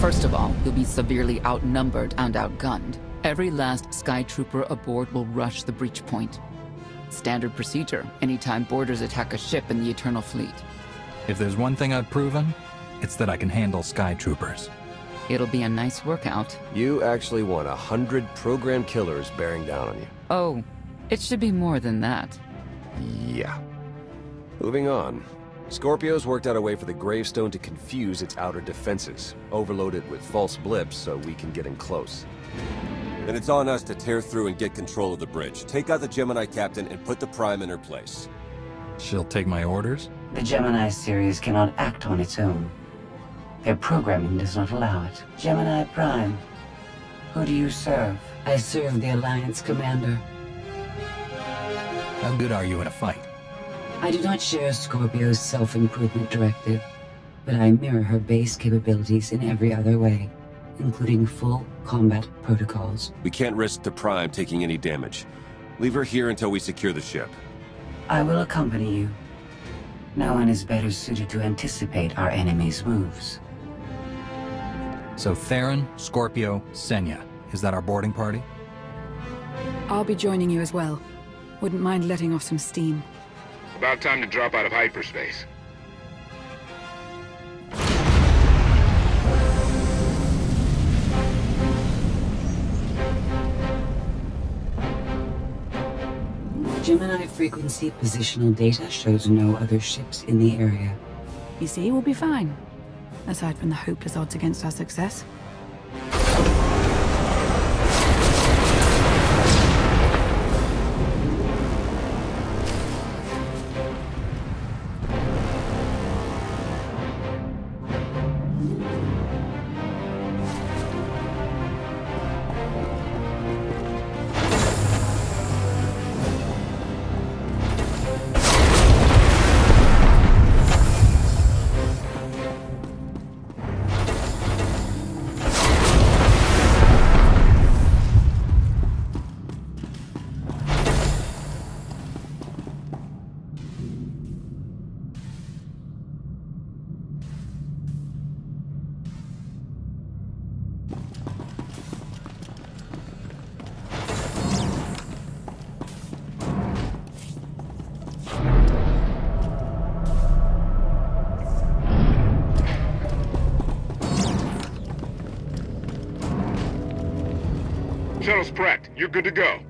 First of all, you'll be severely outnumbered and outgunned. Every last Sky Trooper aboard will rush the breach point. Standard procedure, anytime boarders attack a ship in the Eternal Fleet. If there's one thing I've proven, it's that I can handle Sky Troopers. It'll be a nice workout. You actually want 100 program killers bearing down on you. Oh, it should be more than that. Yeah. Moving on. Scorpio's worked out a way for the Gravestone to confuse its outer defenses, overload it with false blips so we can get in close. Then it's on us to tear through and get control of the bridge. Take out the Gemini captain and put the Prime in her place. She'll take my orders? The Gemini series cannot act on its own. Their programming does not allow it. Gemini Prime, who do you serve? I serve the Alliance Commander. How good are you in a fight? I do not share Scorpio's self-improvement directive, but I mirror her base capabilities in every other way, including full combat protocols. We can't risk the Prime taking any damage. Leave her here until we secure the ship. I will accompany you. No one is better suited to anticipate our enemy's moves. So Theron, Scorpio, Senya. Is that our boarding party? I'll be joining you as well. Wouldn't mind letting off some steam. About time to drop out of hyperspace. Gemini frequency positional data shows no other ships in the area. You see, we'll be fine. Aside from the hopeless odds against our success. Shuttle's prepped. You're good to go.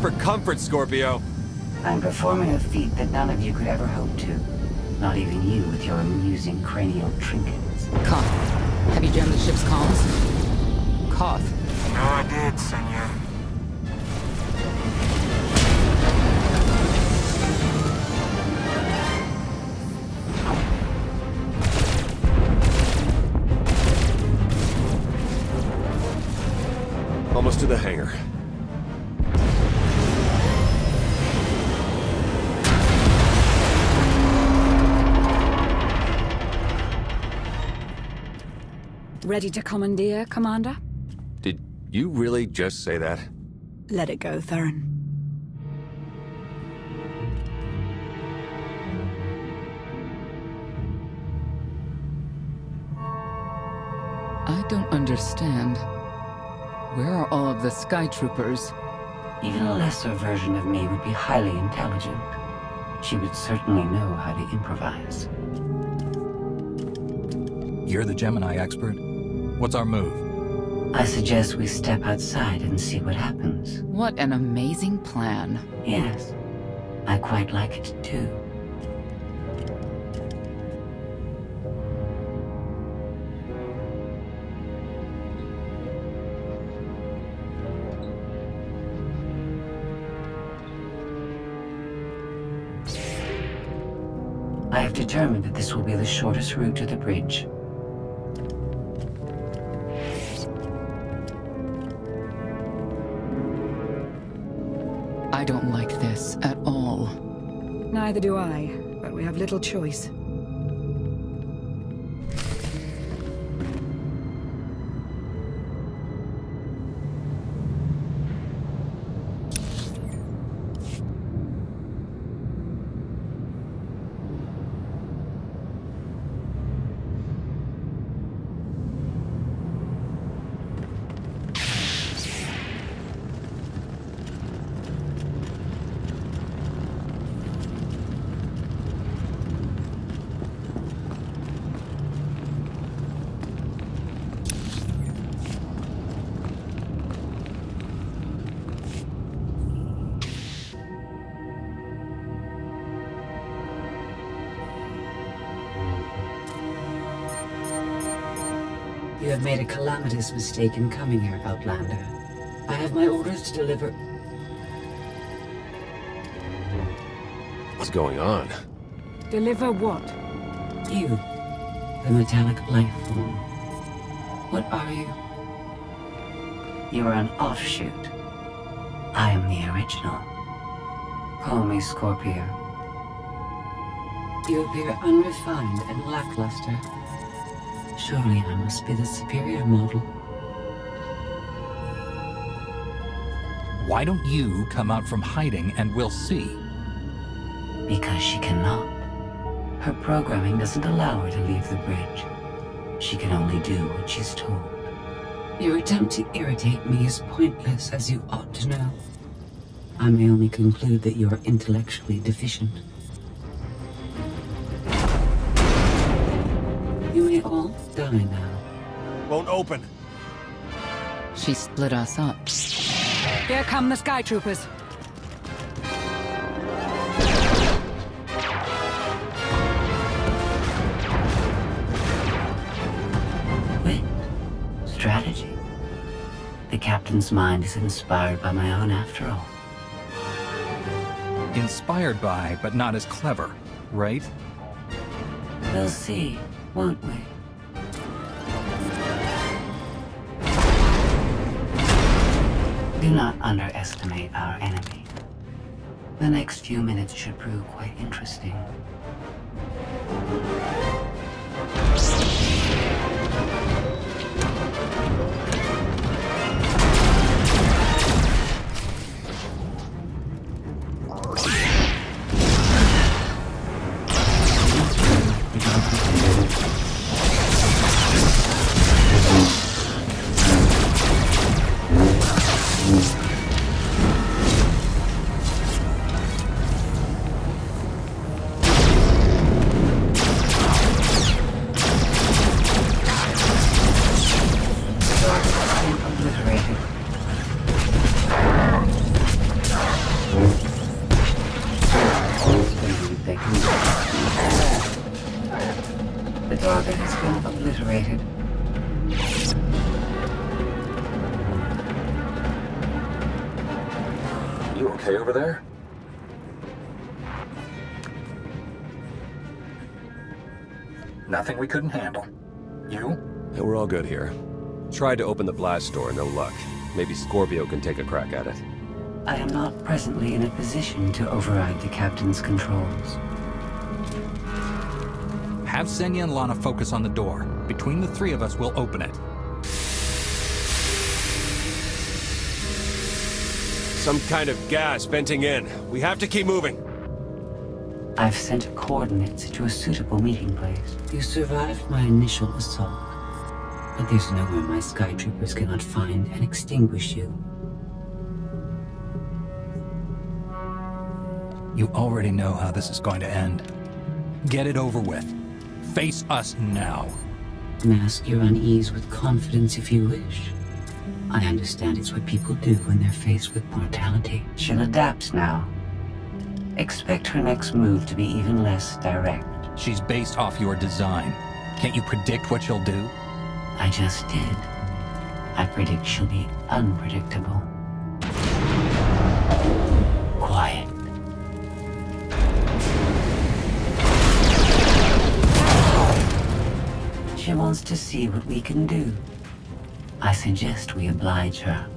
For comfort, Scorpio. I'm performing a feat that none of you could ever hope to. Not even you with your amusing cranial trinkets. Koth, have you jammed the ship's comms? Koth. No, I did, Senya. Almost to the hangar. Ready to commandeer, Commander? Did you really just say that? Let it go, Theron. I don't understand. Where are all of the Sky Troopers? Even a lesser version of me would be highly intelligent. She would certainly know how to improvise. You're the Gemini expert. What's our move? I suggest we step outside and see what happens. What an amazing plan. Yes, I quite like it too. I have determined that this will be the shortest route to the bridge. I don't like this at all. Neither do I, but we have little choice. You have made a calamitous mistake in coming here, Outlander. I have my orders to deliver... What's going on? Deliver what? You, the metallic life form. What are you? You are an offshoot. I am the original. Call me Scorpio. You appear unrefined and lackluster. Surely I must be the superior model. Why don't you come out from hiding and we'll see? Because she cannot. Her programming doesn't allow her to leave the bridge. She can only do what she's told. Your attempt to irritate me is pointless, as you ought to know. I may only conclude that you are intellectually deficient. You may all die now. Won't open. She split us up. Here come the Sky Troopers. Wit. Strategy. The captain's mind is inspired by my own after all. Inspired by, but not as clever, right? We'll see, won't we? Do not underestimate our enemy. The next few minutes should prove quite interesting. Over there? Nothing we couldn't handle. You? Yeah, we're all good here. Tried to open the blast door, no luck. Maybe Scorpio can take a crack at it. I am not presently in a position to override the captain's controls. Have Senya and Lana focus on the door. Between the three of us, we'll open it. Some kind of gas venting in. We have to keep moving. I've sent coordinates to a suitable meeting place. You survived my initial assault, but there's nowhere my Sky Troopers cannot find and extinguish you. You already know how this is going to end. Get it over with. Face us now. Mask your unease with confidence if you wish. I understand it's what people do when they're faced with mortality. She'll adapt now. Expect her next move to be even less direct. She's based off your design. Can't you predict what she'll do? I just did. I predict she'll be unpredictable. Quiet. to see what we can do. I suggest we oblige her.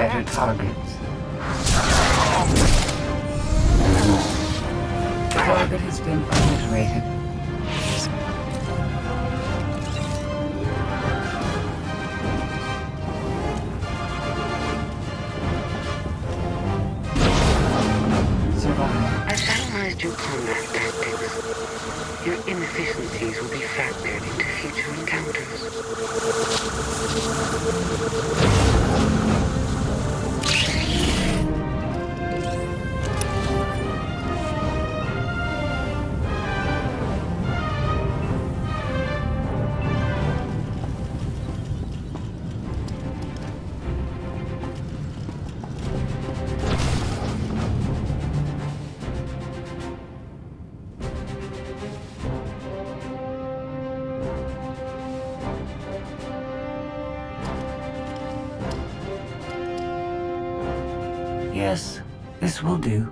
better targets. Target has been obliterated. I've analyzed your conduct Your inefficiencies will be factored into future encounters. Yes, this will do.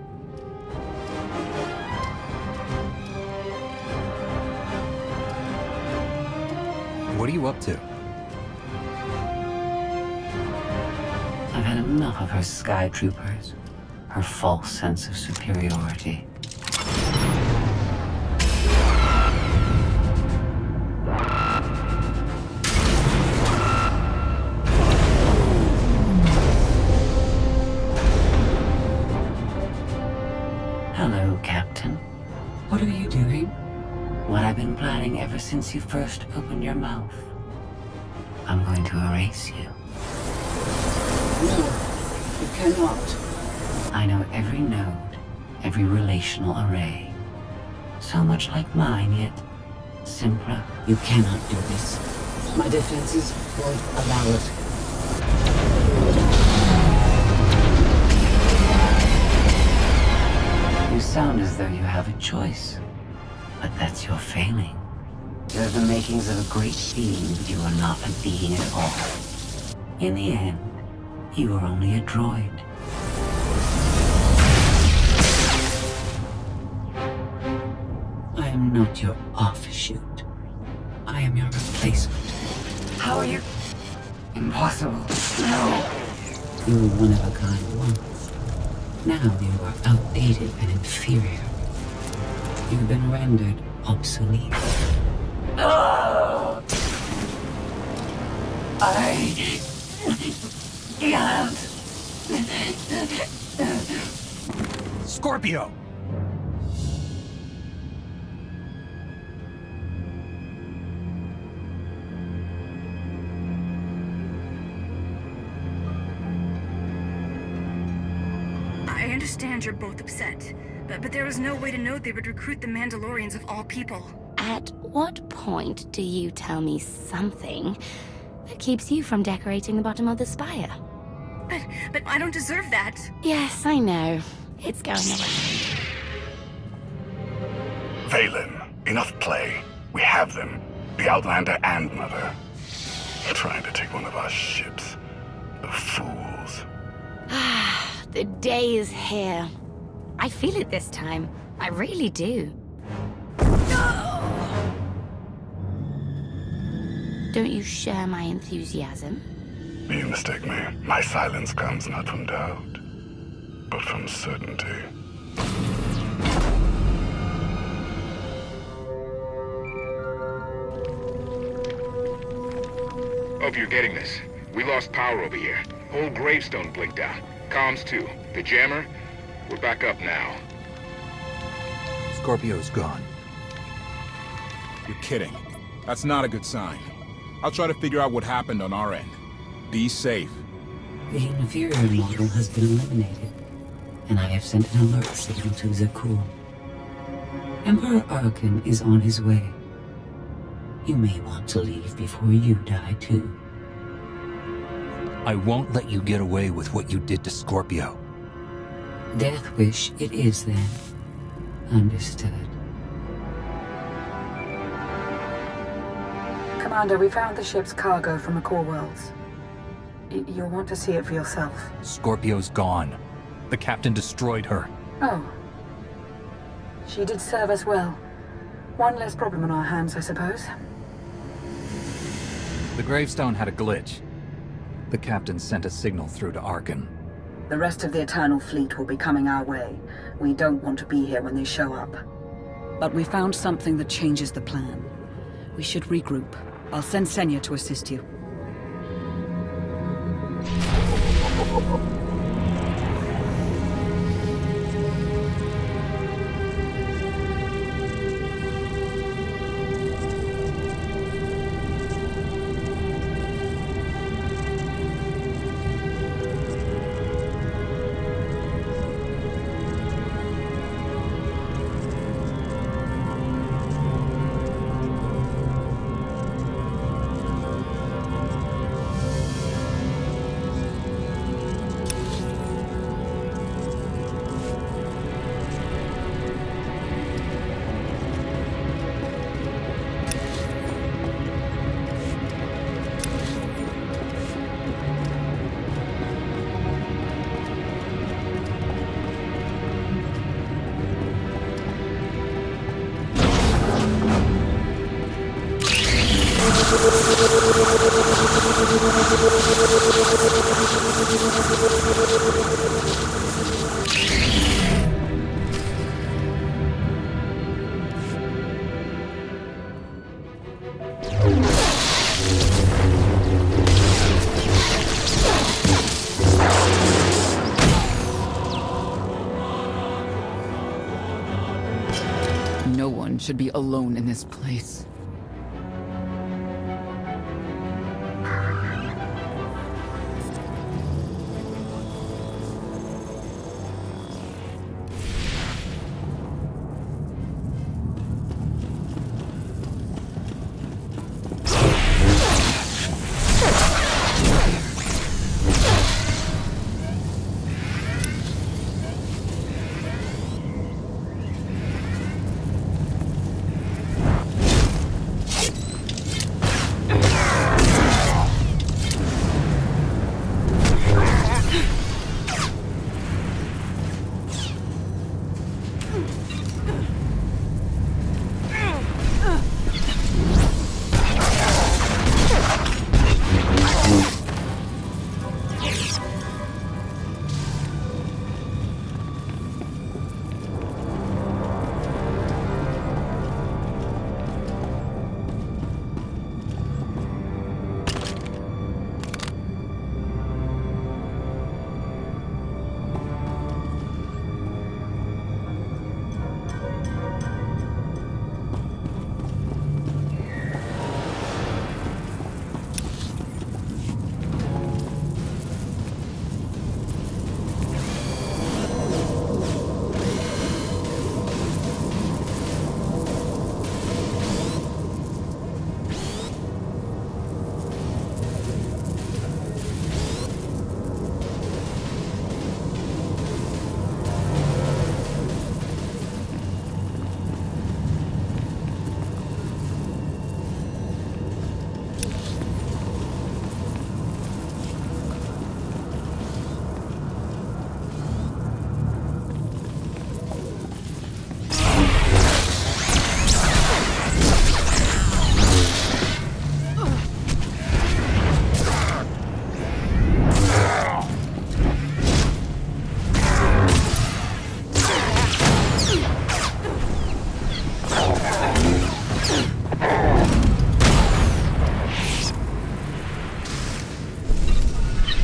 What are you up to? I've had enough of her sky troopers, her false sense of superiority. Hello, Captain. What are you doing? What I've been planning ever since you first opened your mouth. I'm going to erase you. No, you cannot. I know every node, every relational array. So much like mine, yet simpler. You cannot do this. My defenses won't allow it. You sound as though you have a choice, but that's your failing. You're the makings of a great being, but you are not a being at all. In the end, you are only a droid. I am not your offshoot. I am your replacement. How are you? Impossible. No. You were one of a kind once. Now you are outdated and inferior. You've been rendered obsolete. Oh! I can't. Scorpio! I understand you're both upset, but there was no way to know they would recruit the Mandalorians of all people. At what point do you tell me something that keeps you from decorating the bottom of the spire? But I don't deserve that. Yes, I know. It's going around. Valen, enough play. We have them. The Outlander and Mother. Trying to take one of our ships. The fools. The day is here. I feel it this time. I really do. No! Don't you share my enthusiasm? You mistake me. My silence comes not from doubt, but from certainty. Hope you're getting this. We lost power over here. Whole Gravestone blinked out. Comms too. The jammer? We're back up now. Scorpio's gone. You're kidding. That's not a good sign. I'll try to figure out what happened on our end. Be safe. The inferior model has been eliminated, and I have sent an alert signal to Zakuul. Emperor Arcann is on his way. You may want to leave before you die too. I won't let you get away with what you did to Scorpio. Death wish it is then. Understood. Commander, we found the ship's cargo from the core worlds. You'll want to see it for yourself. Scorpio's gone. The captain destroyed her. Oh. She did serve us well. One less problem on our hands, I suppose. The Gravestone had a glitch. The captain sent a signal through to Arcann. The rest of the Eternal Fleet will be coming our way. We don't want to be here when they show up. But we found something that changes the plan. We should regroup. I'll send Senya to assist you. No one should be alone in this place.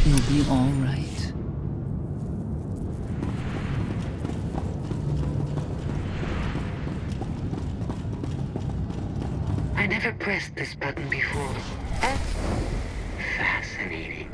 You'll be all right. I never pressed this button before. Fascinating.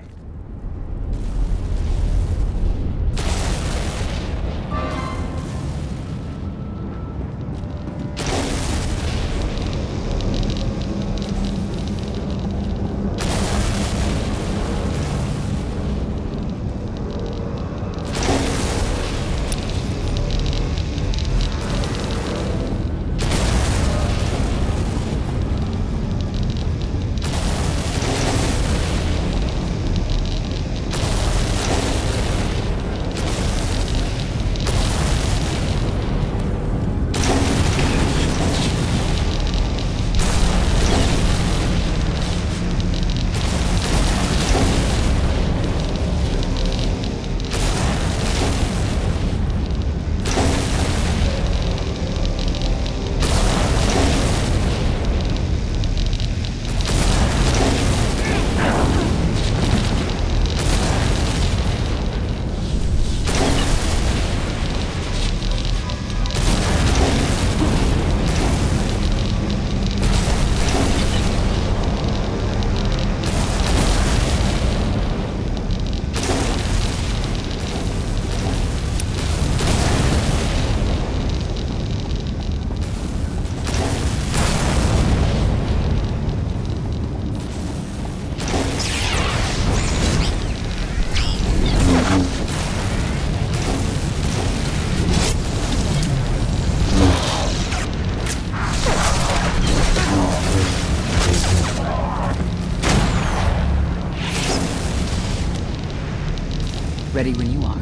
Ready when you are.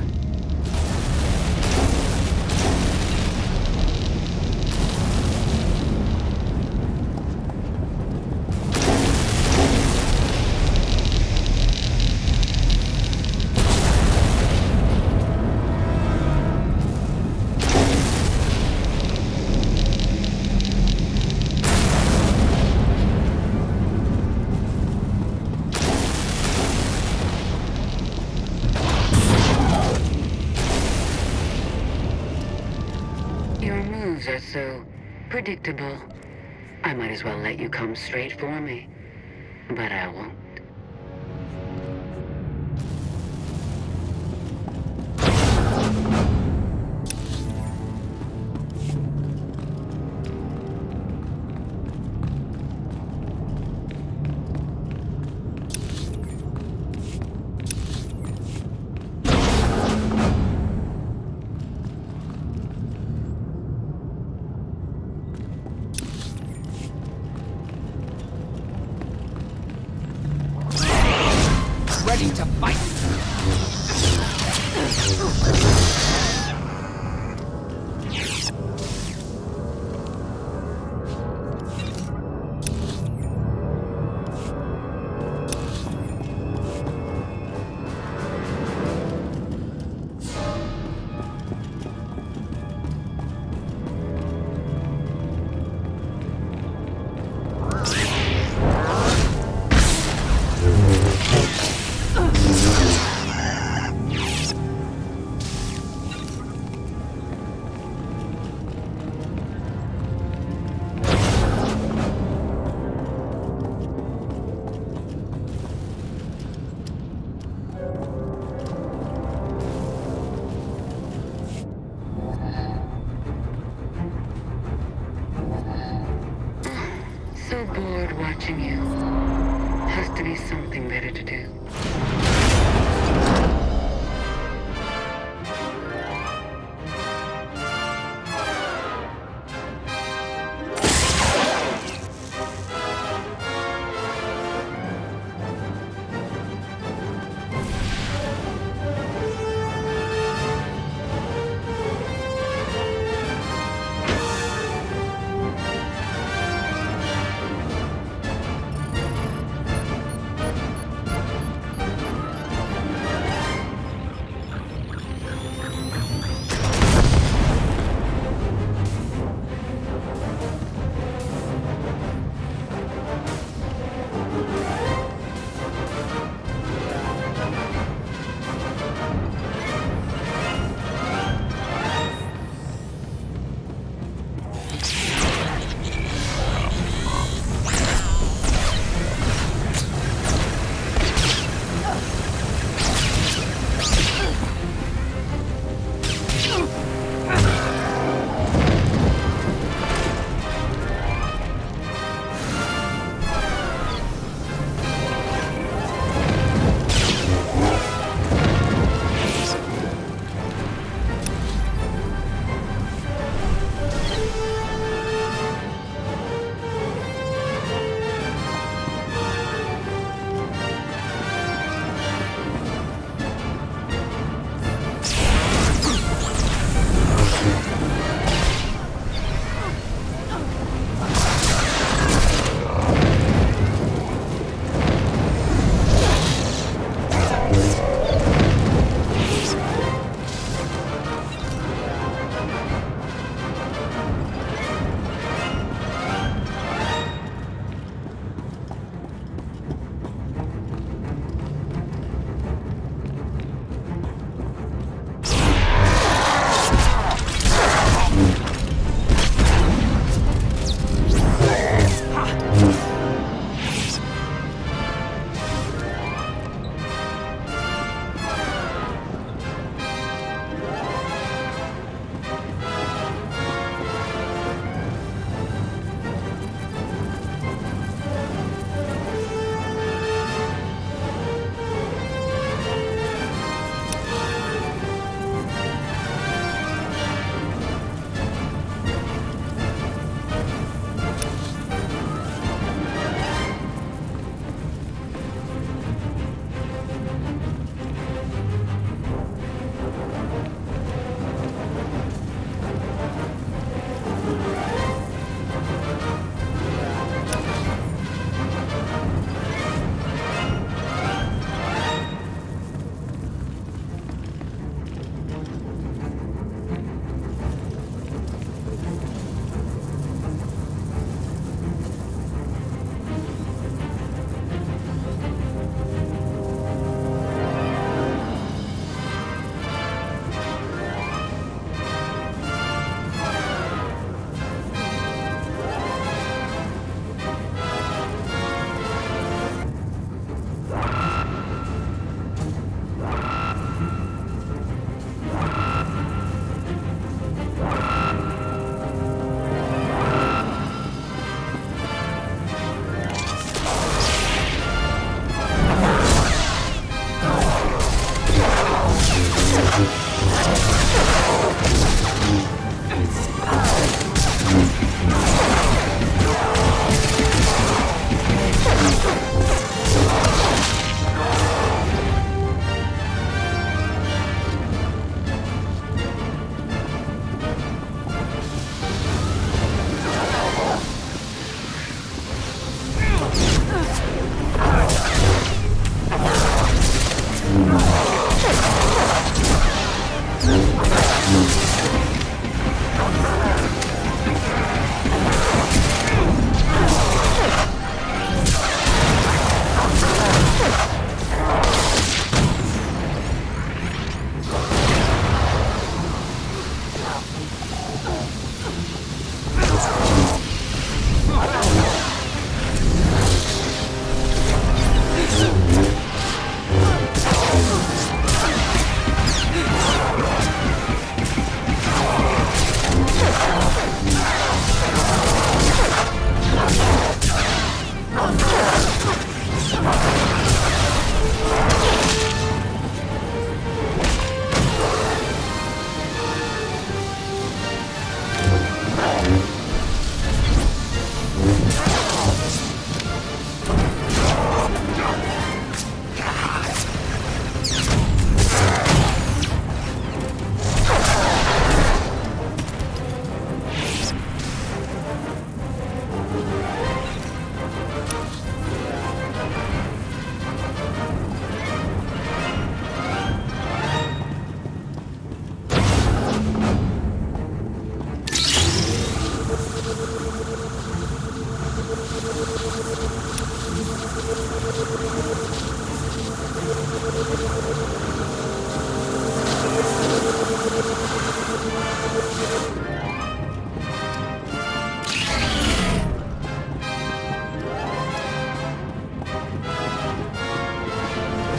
are so predictable. I might as well let you come straight for me. But I won't. Ready to fight!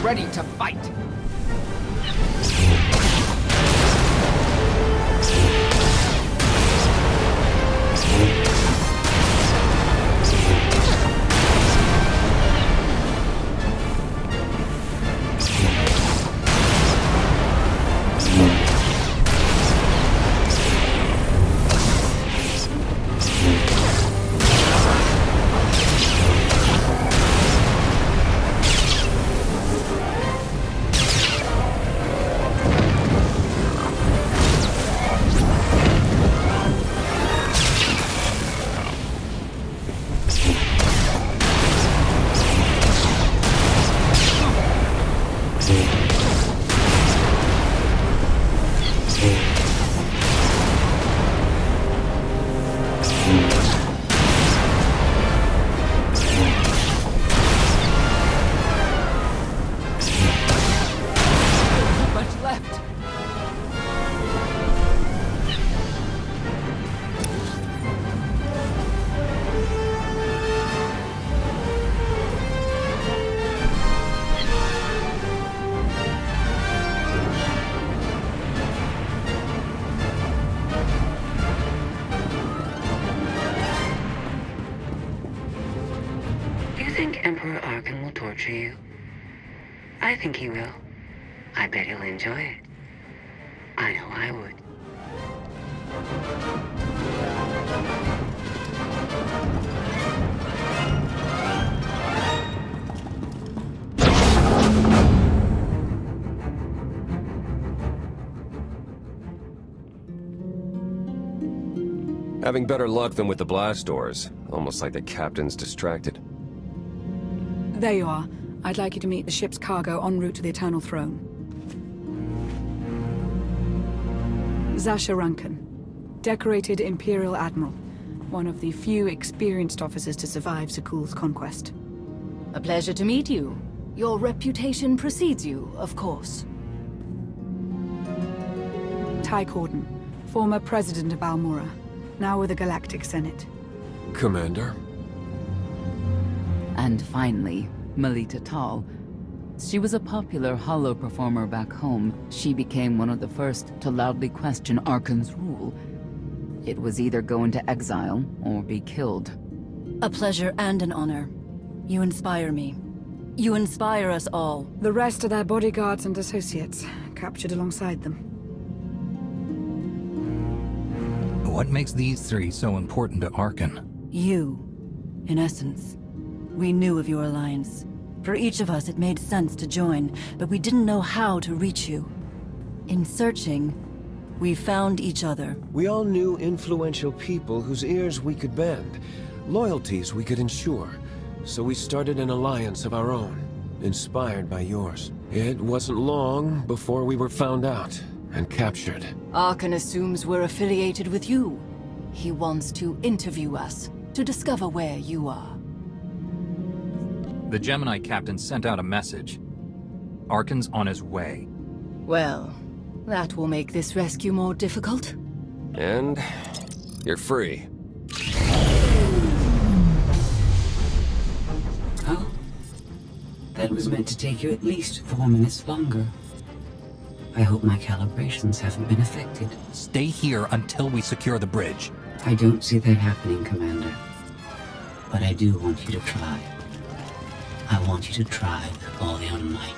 Ready to fight. Emperor Arcann will torture you. I think he will. I bet he'll enjoy it. I know I would. Having better luck than with the blast doors. Almost like the captain's distracted. There you are. I'd like you to meet the ship's cargo en route to the Eternal Throne. Zasha Rankin, decorated Imperial Admiral. One of the few experienced officers to survive Zakuul's conquest. A pleasure to meet you. Your reputation precedes you, of course. Ty Corden, former President of Balmorra, now with the Galactic Senate. Commander? And finally, Melita Tal. She was a popular holo performer back home. She became one of the first to loudly question Arcann's rule. It was either go into exile or be killed. A pleasure and an honor. You inspire me. You inspire us all. The rest are their bodyguards and associates, captured alongside them. What makes these three so important to Arcann? You, in essence. We knew of your alliance. For each of us, it made sense to join, but we didn't know how to reach you. In searching, we found each other. We all knew influential people whose ears we could bend, loyalties we could ensure. So we started an alliance of our own. inspired by yours. It wasn't long before we were found out and captured. Arcann assumes we're affiliated with you. He wants to interview us, to discover where you are. The Gemini captain sent out a message. Arcann's on his way. Well, that will make this rescue more difficult. And you're free. Oh? That was meant to take you at least 4 minutes longer. I hope my calibrations haven't been affected. Stay here until we secure the bridge. I don't see that happening, Commander. But I do want you to try. I want you to try with all your might.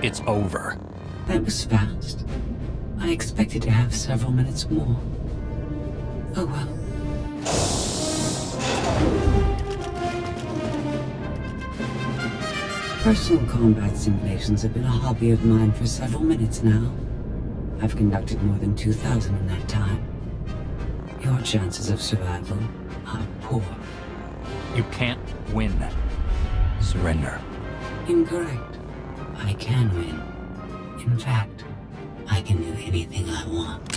It's over. That was fast. I expected to have several minutes more. Oh well. Personal combat simulations have been a hobby of mine for several minutes now. I've conducted more than 2,000 in that time. Your chances of survival are poor. You can't win. Surrender. Incorrect. I can win. In fact, I can do anything I want.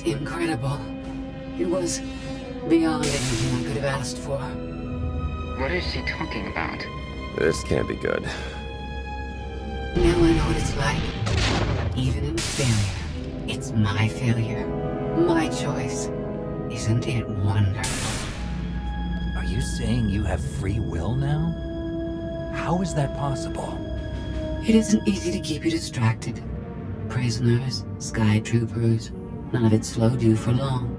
Incredible. It was beyond anything I could have asked for. What is she talking about? This can't be good. Now I know what it's like. Even in failure, it's my failure. My choice. Isn't it wonderful? Are you saying you have free will now? How is that possible? It isn't easy to keep you distracted. Prisoners, sky troopers, none of it slowed you for long.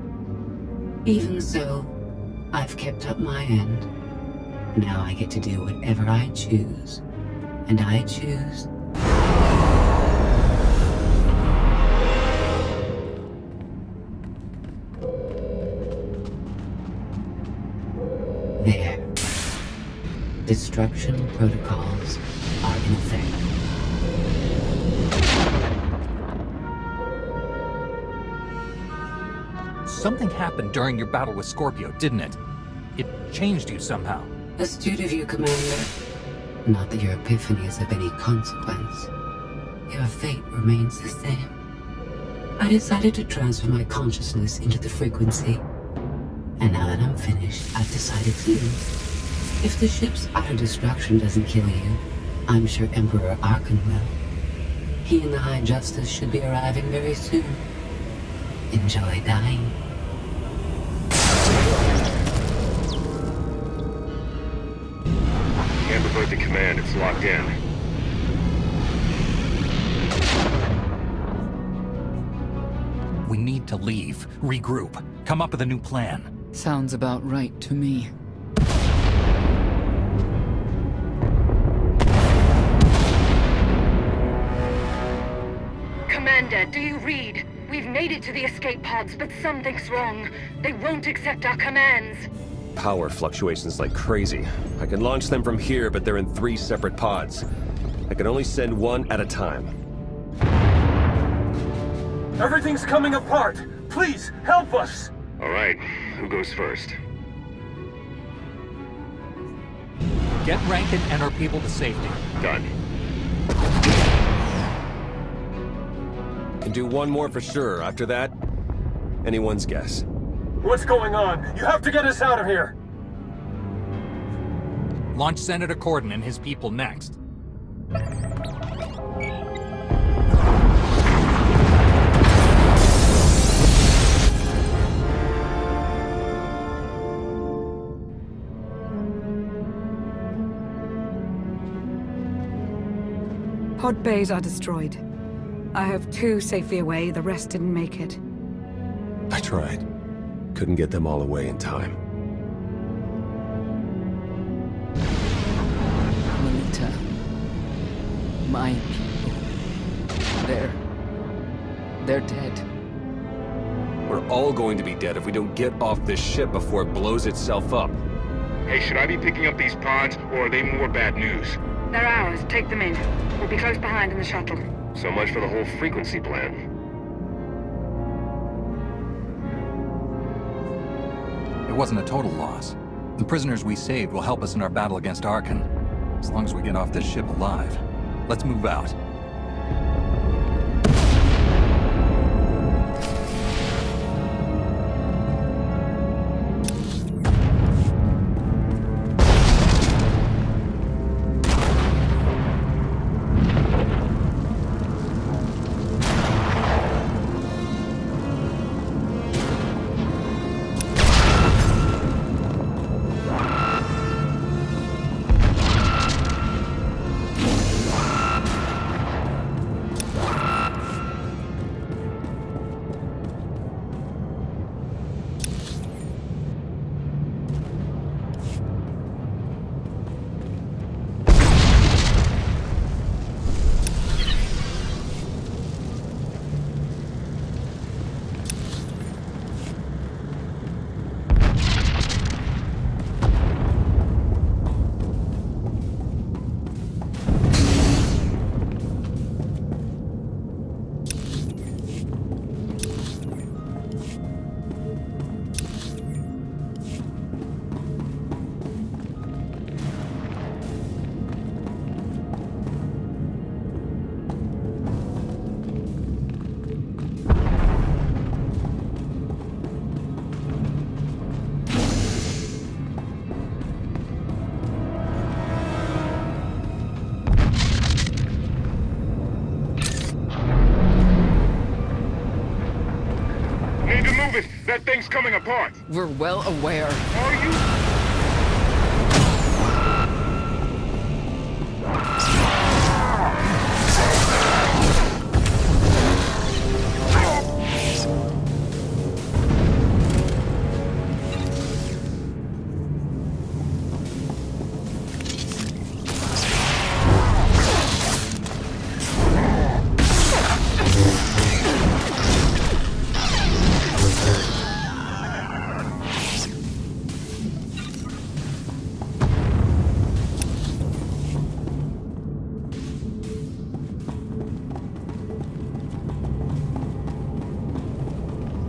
Even so, I've kept up my end. Now I get to do whatever I choose. And I choose... There. Destruction protocols are in effect. Something happened during your battle with Scorpio, didn't it? It changed you somehow. Astute of you, Commander. Not that your epiphany is of any consequence. Your fate remains the same. I decided to transfer my consciousness into the frequency. And now that I'm finished, I've decided to leave. If the ship's utter destruction doesn't kill you, I'm sure Emperor Arcann will. He and the High Justice should be arriving very soon. Enjoy dying. Can't revert the command, it's locked in. We need to leave, regroup, come up with a new plan. Sounds about right to me. Commander, do you read? We've made it to the escape pods, but something's wrong. They won't accept our commands. Power fluctuations like crazy. I can launch them from here, but they're in 3 separate pods. I can only send one at a time. Everything's coming apart! Please, help us! All right, who goes first? Get Rankin and her people to safety. Done. Can do one more for sure. After that, anyone's guess. What's going on? You have to get us out of here! Launch Senator Corden and his people next. Pod bays are destroyed. I have 2 safely away, the rest didn't make it. I tried. Couldn't get them all away in time. Melita. My people. They're dead. We're all going to be dead if we don't get off this ship before it blows itself up. Hey, should I be picking up these pods, or are they more bad news? They're ours. Take them in. We'll be close behind in the shuttle. So much for the whole frequency plan. It wasn't a total loss. The prisoners we saved will help us in our battle against Arcann. As long as we get off this ship alive. Let's move out. That thing's coming apart. We're well aware. Are you?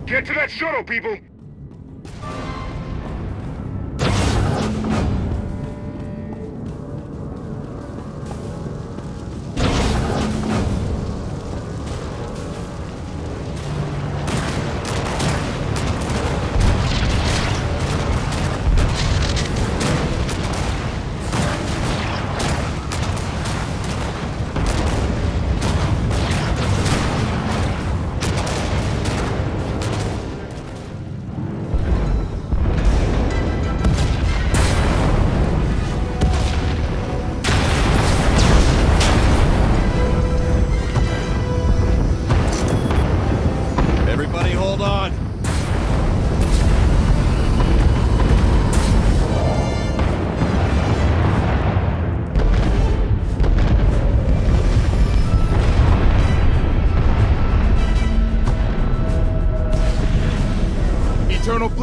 Get to that shuttle, people!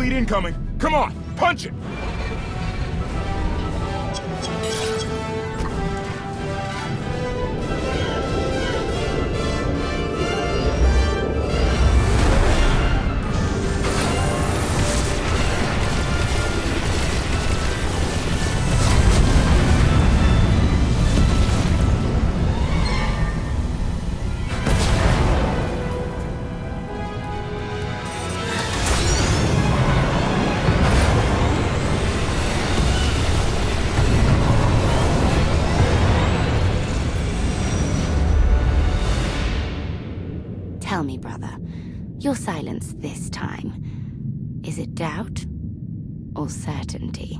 fleet incoming. Come on, punch it! Tell me, brother, your silence this time, is it doubt or certainty?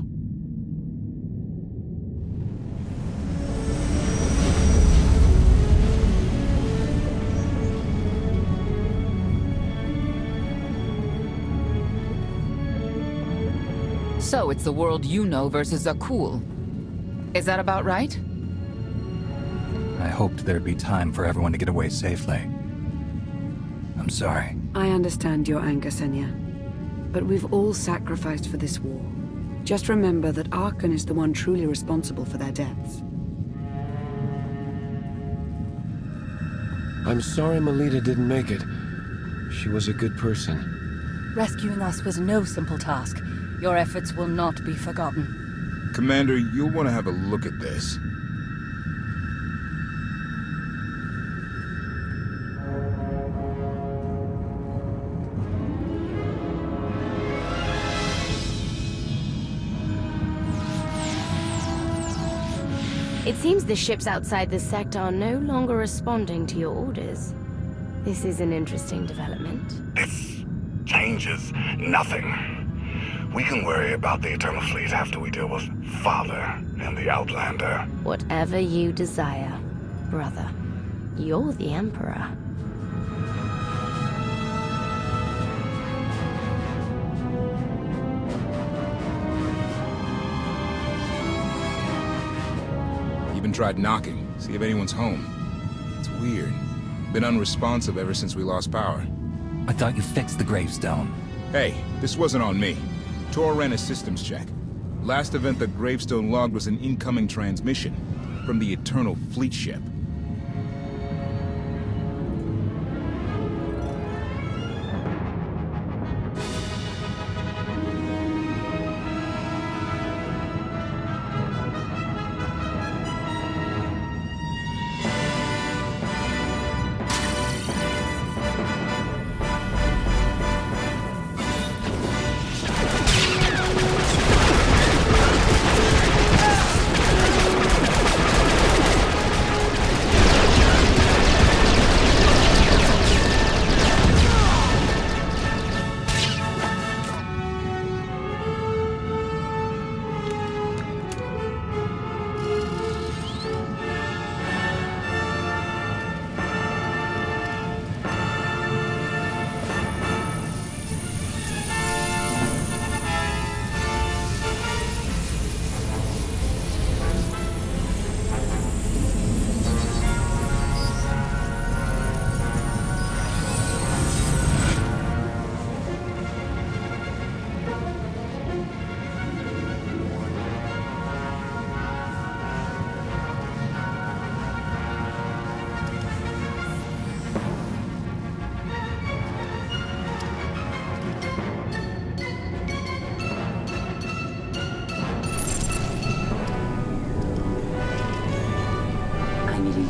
So it's the world you know versus Zakul. Is that about right? I hoped there'd be time for everyone to get away safely. I'm sorry. I understand your anger, Senya. But we've all sacrificed for this war. Just remember that Arcann is the one truly responsible for their deaths. I'm sorry Melita didn't make it. She was a good person. Rescuing us was no simple task. Your efforts will not be forgotten. Commander, you'll want to have a look at this. It seems the ships outside the sector are no longer responding to your orders. This is an interesting development. This changes nothing. We can worry about the Eternal Fleet after we deal with Father and the Outlander. Whatever you desire, brother. You're the Emperor. Even tried knocking, see if anyone's home. It's weird. Been unresponsive ever since we lost power. I thought you fixed the Gravestone. Hey, this wasn't on me. Tor ran a systems check. Last event the Gravestone logged was an incoming transmission from the Eternal Fleet ship.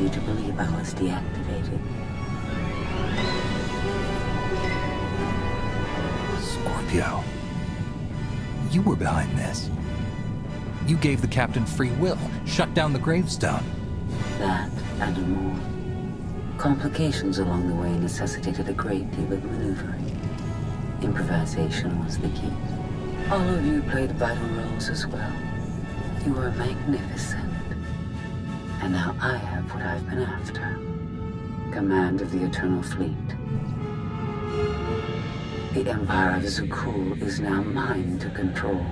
You to believe I was deactivated. Scorpio. You were behind this. You gave the captain free will, shut down the Gravestone. That and more. Complications along the way necessitated a great deal of maneuvering. Improvisation was the key. All of you played vital roles as well. You were magnificent. And now I have what I've been after. Command of the Eternal Fleet. The Empire of Zakul is now mine to control.